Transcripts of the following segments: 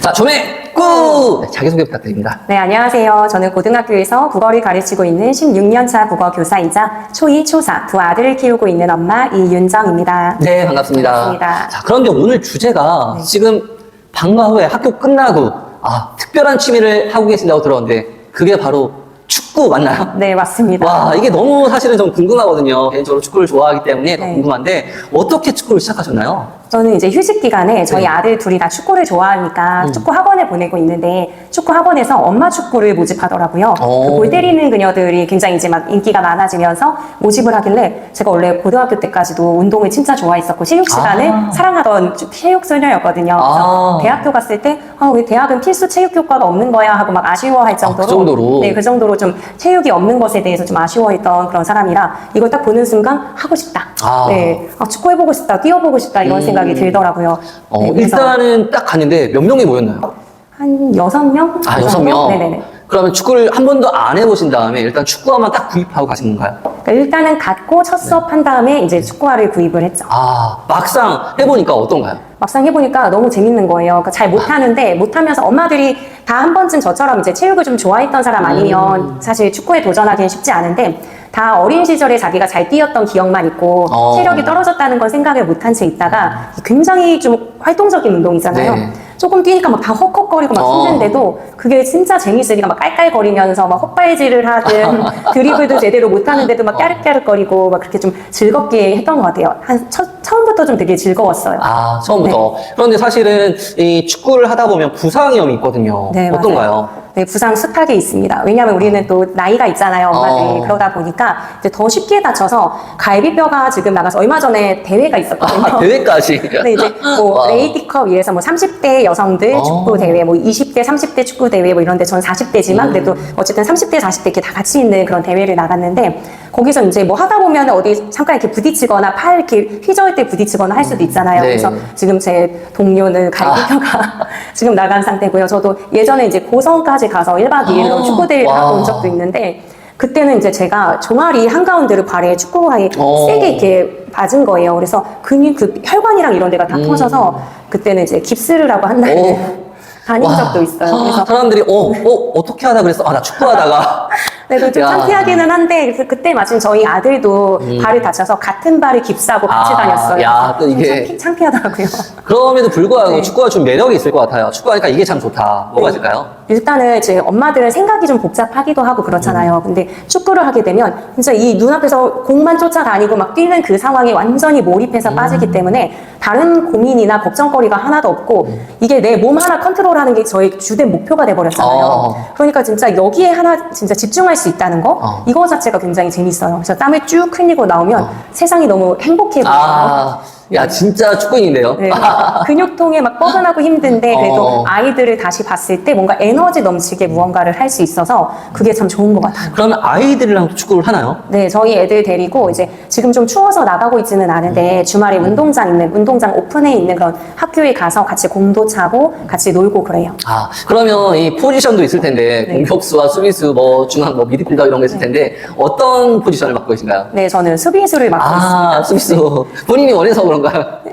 자, 조매꾸! 네, 자기소개 부탁드립니다. 네, 안녕하세요. 저는 고등학교에서 국어를 가르치고 있는 16년차 국어 교사이자 초2, 초4 두 아들을 키우고 있는 엄마 이윤정입니다. 네, 반갑습니다. 반갑습니다. 자, 그런데 오늘 주제가 네. 지금 방과 후에 학교 끝나고 특별한 취미를 하고 계신다고 들었는데 그게 바로 축구 맞나요? 네, 맞습니다. 와, 이게 너무 사실은 좀 궁금하거든요. 개인적으로 축구를 좋아하기 때문에 더 네. 궁금한데 어떻게 축구를 시작하셨나요? 저는 이제 휴식 기간에 저희 네. 아들 둘이 다 축구를 좋아하니까 축구 학원에 보내고 있는데 축구 학원에서 엄마 축구를 모집하더라고요. 그 골 때리는 그녀들이 굉장히 이제 막 인기가 많아지면서 모집을 하길래 제가 원래 고등학교 때까지도 운동을 진짜 좋아했었고 체육 시간을 사랑하던 체육 소녀였거든요. 그래서 대학교 갔을 때 왜 대학은 필수 체육 교과가 없는 거야 하고 막 아쉬워할 정도로 그 정도로? 네, 그 정도로 좀 체육이 없는 것에 대해서 좀 아쉬워했던 그런 사람이라 이걸 딱 보는 순간 하고 싶다. 네, 축구 해보고 싶다, 뛰어보고 싶다 이런 생각이 들더라고요. 네, 그래서 일단은 딱 갔는데 몇 명이 모였나요? 한 6명? 아, 6명? 네네네. 그러면 축구를 한 번도 안 해보신 다음에 일단 축구화만 딱 구입하고 가신 건가요? 그러니까 일단은 갔고 첫 수업한 다음에 이제 축구화를 구입을 했죠. 막상 해보니까 어떤가요? 막상 해보니까 너무 재밌는 거예요. 그러니까 잘 못하는데 못하면서 엄마들이 다 한 번쯤 저처럼 이제 체육을 좀 좋아했던 사람 아니면 사실 축구에 도전하기는 쉽지 않은데 다 어린 시절에 자기가 잘 뛰었던 기억만 있고 체력이 떨어졌다는 걸 생각을 못한 채 있다가 굉장히 좀 활동적인 운동이잖아요. 네. 조금 뛰니까 막 다 헉헉거리고 막 힘든데도 그게 진짜 재밌으니까 막 깔깔거리면서 막 헛발질을 하든 드리블도 제대로 못하는데도 막 까르까르거리고 막 그렇게 좀 즐겁게 했던 것 같아요. 처음부터 좀 되게 즐거웠어요. 처음부터. 그런데 사실은 이 축구를 하다 보면 부상 위험이 있거든요. 네, 어떤가요? 맞아요. 네, 부상 숱하게 있습니다. 왜냐하면 우리는 또 나이가 있잖아요, 엄마들이. 그러다 보니까 이제 더 쉽게 다쳐서 갈비뼈가 지금 나가서 얼마 전에 대회가 있었거든요. 대회까지. 근데 이제 뭐 레이디컵 이래서 뭐 30대 여성들 축구 대회, 뭐 20대, 30대 축구 대회 뭐 이런데 전 40대지만 그래도 어쨌든 30대, 40대 이렇게 다 같이 있는 그런 대회를 나갔는데 거기서 이제 뭐 하다 보면 어디 잠깐 이렇게 부딪히거나 팔 이렇게 휘저을 때 부딪히거나 할 수도 있잖아요. 네. 그래서 지금 제 동료는 갈비뼈가 지금 나간 상태고요. 저도 예전에 이제 고성까지 가서 1박 2일로 축구 대회를 하고 온 적도 있는데 그때는 이제 제가 종아리 한가운데를 발에 축구화에 세게 이렇게 맞은 거예요. 그래서 혈관이랑 이런 데가 다 터져서 그때는 이제 깁스를 하고 한 달을 다닌 적도 있어요. 그래서 사람들이 어떻게 하다 그랬어? 나 축구하다가. 네, 좀 창피하기는 한데 그때 마침 저희 아들도 발을 다쳐서 같은 발을 깁스하고 같이 다녔어요. 또 이게 창피하더라고요. 그럼에도 불구하고 네. 축구가 좀 매력이 있을 것 같아요. 축구하니까 이게 참 좋다. 뭐가 있을까요? 일단은 이제 엄마들은 생각이 좀 복잡하기도 하고 그렇잖아요. 근데 축구를 하게 되면 진짜 이 눈앞에서 공만 쫓아다니고 막 뛰는 그 상황에 완전히 몰입해서 빠지기 때문에 다른 고민이나 걱정거리가 하나도 없고 이게 내 몸 하나 컨트롤하는 게 저의 주된 목표가 돼버렸잖아요. 그러니까 진짜 여기에 하나 진짜 집중할 수 있다는 거 이거 자체가 굉장히 재밌어요. 그래서 땀을 쭉 흘리고 나오면 세상이 너무 행복해 보여요. 진짜 축구인인데요. 네, 근육통에 막 뻐근하고 힘든데 그래도 아이들을 다시 봤을 때 뭔가 에너지 넘치게 무언가를 할 수 있어서 그게 참 좋은 것 같아요. 그러면 아이들이랑 축구를 하나요? 네, 저희 애들 데리고 이제 지금 좀 추워서 나가고 있지는 않은데 주말에 운동장 오픈해 있는 그런 학교에 가서 같이 공도 차고 같이 놀고 그래요. 그러면 이 포지션도 있을 텐데 공격수와 수비수, 뭐 중앙, 뭐 미드필더 이런 거 있을 텐데 어떤 포지션을 맡고 계신가요? 네, 저는 수비수를 맡고 있습니다. 수비수. 본인이 원해서 그런가요?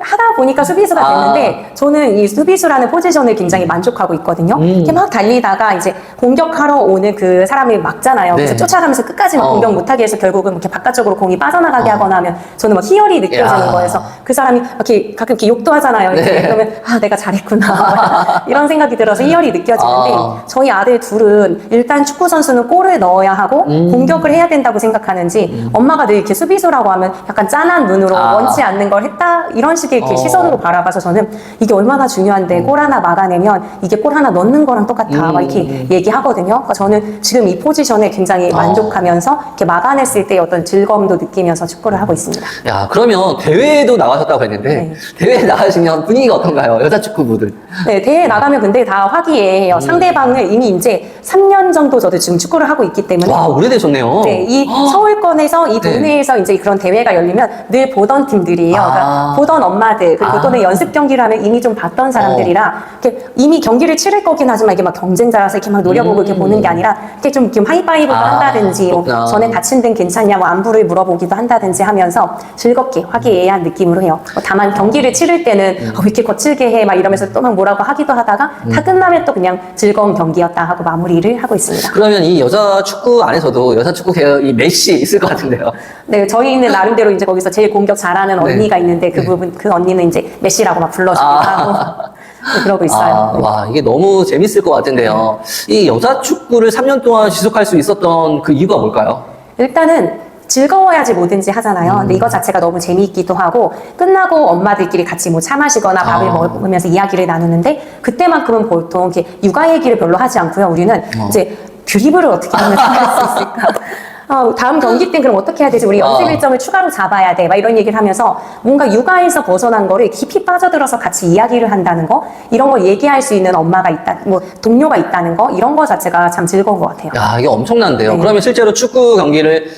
하다 보니까 수비수가 됐는데 저는 이 수비수라는 포지션을 굉장히 만족하고 있거든요. 이렇게 막 달리다가 이제 공격하러 오는 그 사람을 막잖아요. 그래서 쫓아가면서 끝까지 막 공격 못하게 해서 결국은 이렇게 바깥쪽으로 공이 빠져나가게 하거나 하면 저는 막 희열이 느껴지는 거예요. 그래서 그 사람이 이렇게 가끔 이렇게 욕도 하잖아요. 이렇게 그러면 내가 잘했구나 이런 생각이 들어서 희열이 느껴지는데 저희 아들 둘은 일단 축구 선수는 골을 넣어야 하고 공격을 해야 된다고 생각하는지 엄마가 늘 이렇게 수비수라고 하면 약간 짠한 눈으로 원치 않는 걸 했다 이런 식의 이렇게 시선으로 바라봐서 저는 이게 얼마나 중요한데 골 하나 막아내면 이게 골 하나 넣는 거랑 똑같아 막 이렇게 얘기하거든요. 그러니까 저는 지금 이 포지션에 굉장히 만족하면서 이렇게 막아냈을 때 어떤 즐거움도 느끼면서 축구를 하고 있습니다. 그러면 대회에도 나가셨다고 했는데 대회에 나가시면 분위기가 어떤가요? 여자 축구부들. 네, 대회 나가면 근데 다 화기애애해요. 상대방을 이미 이제 3년 정도 저도 지금 축구를 하고 있기 때문에 오래되셨네요. 네, 이 서울권에서 그래서 이 동네에서 이제 그런 대회가 열리면 늘 보던 팀들이에요. 그러니까 보던 엄마들, 그리고 또는 연습 경기를 하면 이미 좀 봤던 사람들이라 이렇게 이미 경기를 치를 거긴 하지만 이게 막 경쟁자라서 이렇게 막 노려보고 이렇게 보는 게 아니라 이렇게 좀 이렇게 하이파이브를 한다든지 뭐 그렇구나. 전에 다친 데는 괜찮냐 뭐 안부를 물어보기도 한다든지 하면서 즐겁게 화기애애한 느낌으로 해요. 다만 경기를 치를 때는 왜 이렇게 거칠게 해 막 이러면서 또 막 뭐라고 하기도 하다가 다 끝나면 또 그냥 즐거운 경기였다 하고 마무리를 하고 있습니다. 그러면 이 여자 축구 안에서도 여자 축구 계열 이 메시 있을 것 같은데요. 네, 저희는 나름대로 이제 거기서 제일 공격 잘하는 네. 언니가 있는데 그 부분 그 언니는 이제 메시라고 막 불러주기도 하고 네, 그러고 있어요. 네. 와, 이게 너무 재밌을 것 같은데요. 이 여자 축구를 3년 동안 지속할 수 있었던 그 이유가 뭘까요? 일단은 즐거워야지 뭐든지 하잖아요. 근데 이거 자체가 너무 재미있기도 하고 끝나고 엄마들끼리 같이 뭐 차 마시거나 밥을 먹으면서 이야기를 나누는데 그때만큼은 보통 이렇게 육아 얘기를 별로 하지 않고요. 우리는 이제 드리블을 어떻게 하면 할 수 있을까? 다음 경기 땐 그럼 어떻게 해야 되지? 우리 연습 일정을 추가로 잡아야 돼. 막 이런 얘기를 하면서 뭔가 육아에서 벗어난 거를 깊이 빠져들어서 같이 이야기를 한다는 거, 이런 걸 얘기할 수 있는 엄마가 있다, 뭐 동료가 있다는 거, 이런 거 자체가 참 즐거운 것 같아요. 야, 이게 엄청난데요. 네. 그러면 실제로 축구 경기를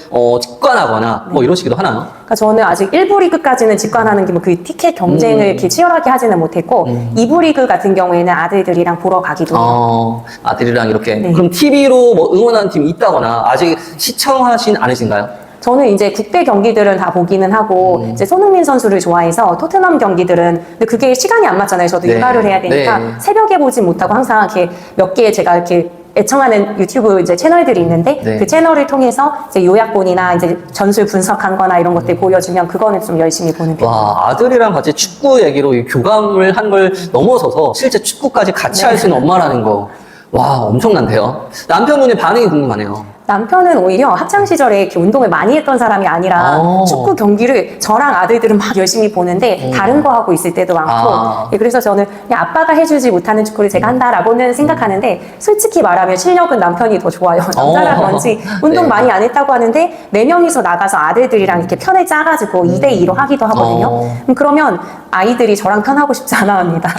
직관하거나 뭐 이러시기도 하나요? 그러니까 저는 아직 1부 리그까지는 직관하는 게 뭐 그 티켓 경쟁을 이렇게 치열하게 하지는 못했고 2부 리그 같은 경우에는 아들들이랑 보러 가기도 해요. 아들이랑 이렇게. 네. 그럼 TV로 뭐 응원하는 팀이 있다거나 아직 시청하신 않으신가요? 저는 이제 국대 경기들은 다 보기는 하고 이제 손흥민 선수를 좋아해서 토트넘 경기들은 근데 그게 시간이 안 맞잖아요. 저도 네. 육아를 해야 되니까 네. 새벽에 보지 못하고 항상 이렇게 몇 개 제가 이렇게 애청하는 유튜브 이제 채널들이 있는데 네. 그 채널을 통해서 이제 요약본이나 이제 전술 분석한 거나 이런 것들 보여주면 그거는 좀 열심히 보는 편이에요. 와, 아들이랑 같이 축구 얘기로 이 교감을 한 걸 넘어서서 실제 축구까지 같이 할 수 있는 엄마라는 거. 와, 엄청난데요. 남편분의 반응이 궁금하네요. 남편은 오히려 학창 시절에 이렇게 운동을 많이 했던 사람이 아니라 축구 경기를 저랑 아들들은 막 열심히 보는데 다른 거 하고 있을 때도 많고 예, 그래서 저는 그냥 아빠가 해주지 못하는 축구를 제가 한다라고는 생각하는데 솔직히 말하면 실력은 남편이 더 좋아요. 남자라 그런지 운동 네. 많이 안 했다고 하는데 4명이서 나가서 아들들이랑 이렇게 편을 짜가지고 2대2로 하기도 하거든요. 그러면 아이들이 저랑 편하고 싶지 않아 합니다.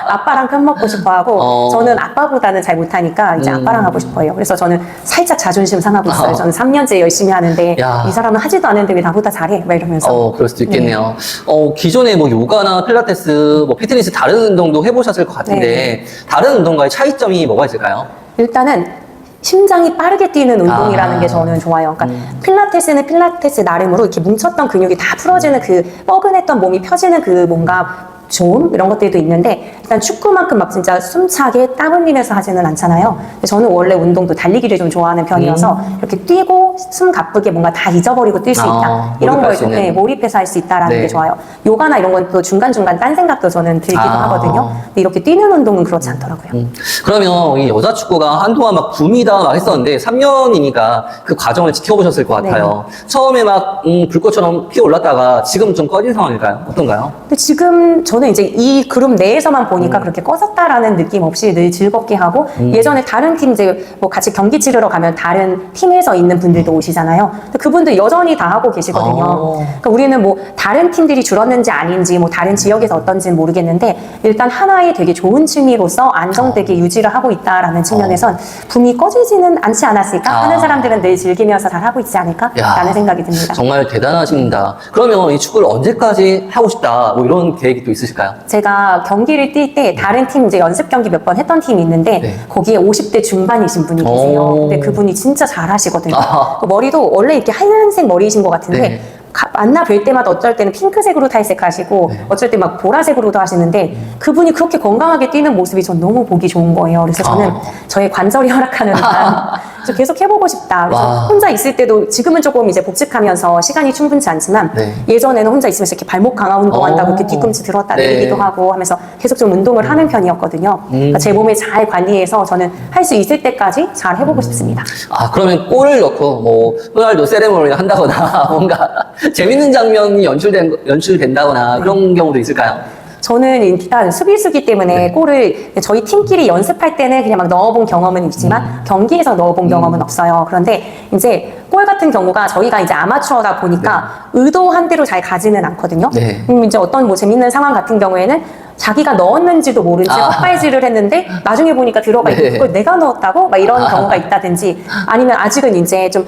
아빠랑 편 먹고 싶어 하고 저는 아빠보다는 잘 못하니까 이제 아빠랑 하고 싶어 해요. 그래서 저는 살짝 자존심 상하고 있어요. 저는 3년째 열심히 하는데 야. 이 사람은 하지도 않는데 왜 나보다 잘해? 막 이러면서. 그럴 수도 있겠네요. 기존에 뭐 요가나 필라테스, 뭐 피트니스 다른 운동도 해보셨을 것 같은데 다른 운동과의 차이점이 뭐가 있을까요? 일단은 심장이 빠르게 뛰는 운동이라는 게 저는 좋아요. 그러니까 필라테스는 필라테스 나름으로 이렇게 뭉쳤던 근육이 다 풀어지는 그 뻐근했던 몸이 펴지는 그 뭔가 좋음 이런 것들도 있는데 일단 축구만큼 막 진짜 숨차게 땀 흘리면서 하지는 않잖아요. 근데 저는 원래 운동도 달리기를 좀 좋아하는 편이어서 이렇게 뛰고 숨 가쁘게 뭔가 다 잊어버리고 뛸 수 있다. 이런 몰입할 걸 수 좀 있는. 몰입해서 할 수 있다라는 네. 게 좋아요. 요가나 이런 건 또 중간중간 딴 생각도 저는 들기도 하거든요. 근데 이렇게 뛰는 운동은 그렇지 않더라고요. 그러면 이 여자 축구가 한동안 막 붐이다 막 했었는데 3년이니까 그 과정을 지켜보셨을 것 같아요. 처음에 막 불꽃처럼 피어올랐다가 지금 좀 꺼진 상황일까요? 어떤가요? 근데 지금 저는 이제 이 그룹 내에서만 보니까 그렇게 꺼졌다라는 느낌 없이 늘 즐겁게 하고 예전에 다른 팀 이제 뭐 같이 경기 치르러 가면 다른 팀에서 있는 분들도 오시잖아요. 근데 그분들 여전히 다 하고 계시거든요. 그러니까 우리는 뭐 다른 팀들이 줄었는지 아닌지 뭐 다른 지역에서 어떤지는 모르겠는데 일단 하나의 되게 좋은 취미로서 안정되게 유지를 하고 있다라는 측면에선 붐이 꺼지지는 않지 않았을까 하는 사람들은 늘 즐기면서 잘 하고 있지 않을까라는 생각이 듭니다. 정말 대단하십니다. 그러면 이 축구를 언제까지 하고 싶다 뭐 이런 계획이 또 있으실까요? 제가 경기를 뛸 때 다른 팀 이제 연습 경기 몇 번 했던 팀이 있는데 네. 거기에 50대 중반이신 분이 계세요. 근데 그분이 진짜 잘하시거든요. 그 머리도 원래 이렇게 하얀색 머리이신 것 같은데 네. 만나 뵐 때마다 어쩔 때는 핑크색으로 탈색하시고 어쩔 때 막 보라색으로도 하시는데 그분이 그렇게 건강하게 뛰는 모습이 전 너무 보기 좋은 거예요. 그래서 저는 저의 관절이 허락하는 한 저 계속 해보고 싶다. 그래서 와. 혼자 있을 때도 지금은 조금 이제 복직하면서 시간이 충분치 않지만 네. 예전에는 혼자 있으면서 이렇게 발목 강화 운동한다고 이렇게 뒤꿈치 들었다 네. 내리기도 하고 하면서 계속 좀 운동을 하는 편이었거든요. 그러니까 제 몸을 잘 관리해서 저는 할 수 있을 때까지 잘 해보고 싶습니다. 그러면 골을 넣고 뭐 호날두 세레모니를 한다거나 뭔가 재밌는 장면이 연출된다거나 그런 경우도 있을까요? 저는 일단 수비수기 때문에 골을 저희 팀끼리 연습할 때는 그냥 막 넣어본 경험은 있지만 경기에서 넣어본 경험은 없어요. 그런데 이제 골 같은 경우가 저희가 이제 아마추어다 보니까 의도한 대로 잘 가지는 않거든요. 네. 이제 어떤 뭐 재밌는 상황 같은 경우에는 자기가 넣었는지도 모른 채 헛발질을 했는데 나중에 보니까 들어가 있고 그걸 내가 넣었다고 막 이런 경우가 있다든지 아니면 아직은 이제 좀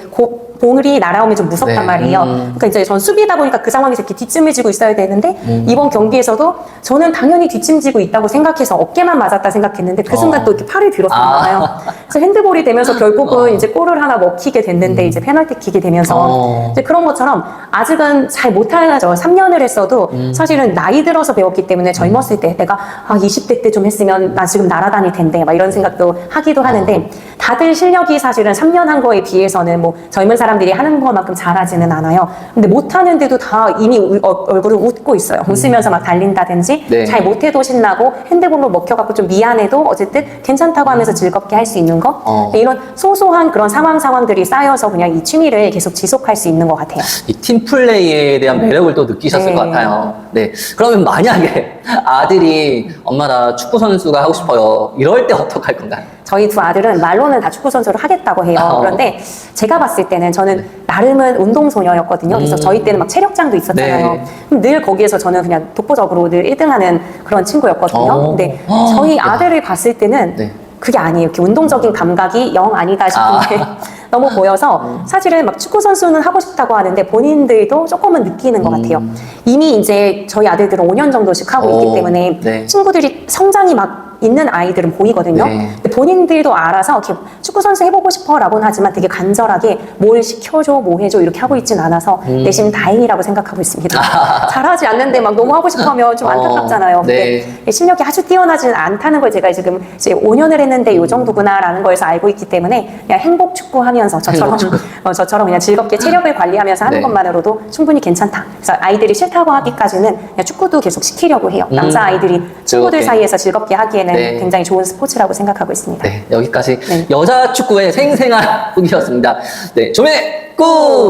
공이 날아오면 좀 무섭단 말이에요. 그러니까 이제 전 수비다 보니까 그 상황에서 이렇게 뒷짐을 있어야 되는데 이번 경기에서도 저는 당연히 뒷짐지고 있다고 생각해서 어깨만 맞았다 생각했는데 그 순간 또 이렇게 팔을 들었잖아요. 그래서 핸드볼이 되면서 결국은 이제 골을 하나 먹히게 됐는데 이제 페널티킥이 되면서 이제 그런 것처럼 아직은 잘 못하죠. 3년을 했어도 사실은 나이 들어서 배웠기 때문에 젊었을 때 내가 20대 때 좀 했으면 나 지금 날아다닐 텐데 막 이런 생각도 하기도 하는데 다들 실력이 사실은 3년 한 거에 비해서는 뭐 젊은 사람들이 하는 것만큼 잘하지는 않아요. 근데 못하는데도 다 이미 얼굴을 웃고 있어요. 웃으면서 막 달린다든지 네. 잘 못해도 신나고 핸드볼로 먹혀갖고 좀 미안해도 어쨌든 괜찮다고 하면서 즐겁게 할 수 있는 거 이런 소소한 그런 상황들이 쌓여서 그냥 이 취미를 계속 지속할 수 있는 것 같아요. 이 팀플레이에 대한 매력을 또 느끼셨을 네. 것 같아요. 네. 그러면 만약에 아들이 엄마 나 축구 선수가 하고 싶어요. 이럴 때 어떡할 건가요? 저희 두 아들은 말로는 다 축구 선수를 하겠다고 해요. 그런데 제가 봤을 때는 저는 나름은 운동소녀였거든요. 그래서 저희 때는 막 체력장도 있었잖아요. 네. 그럼 늘 거기에서 저는 그냥 독보적으로 늘 1등하는 그런 친구였거든요. 근데 저희 아들을 봤을 때는 네. 그게 아니에요. 이렇게 운동적인 감각이 영 아니다 싶은 게 너무 보여서 사실은 막 축구 선수는 하고 싶다고 하는데 본인들도 조금은 느끼는 것 같아요. 이미 이제 저희 아들들은 5년 정도씩 하고 있기 때문에 네. 친구들이 성장이 막 있는 아이들은 보이거든요. 네. 근데 본인들도 알아서 이렇게 축구 선수 해보고 싶어라고는 하지만 되게 간절하게 뭘 시켜줘, 뭐 해줘 이렇게 하고 있진 않아서 내심 다행이라고 생각하고 있습니다. 잘하지 않는데 막 너무 하고 싶어하면 좀 안타깝잖아요. 네. 근데 실력이 아주 뛰어나지는 않다는 걸 제가 지금 이제 5년을 했는데 요 정도구나라는 거에서 알고 있기 때문에 그냥 행복 축구하면서 저처럼 그냥 즐겁게 체력을 관리하면서 하는 네. 것만으로도 충분히 괜찮다. 그래서 아이들이 싫다고 하기까지는 그냥 축구도 계속 시키려고 해요. 남자 아이들이 친구들 즐겁게. 사이에서 즐겁게 하기에는 네. 굉장히 좋은 스포츠라고 생각하고 있습니다. 네. 여기까지 네. 여자 축구의 생생한 후기였습니다. 네. 조매 꾸!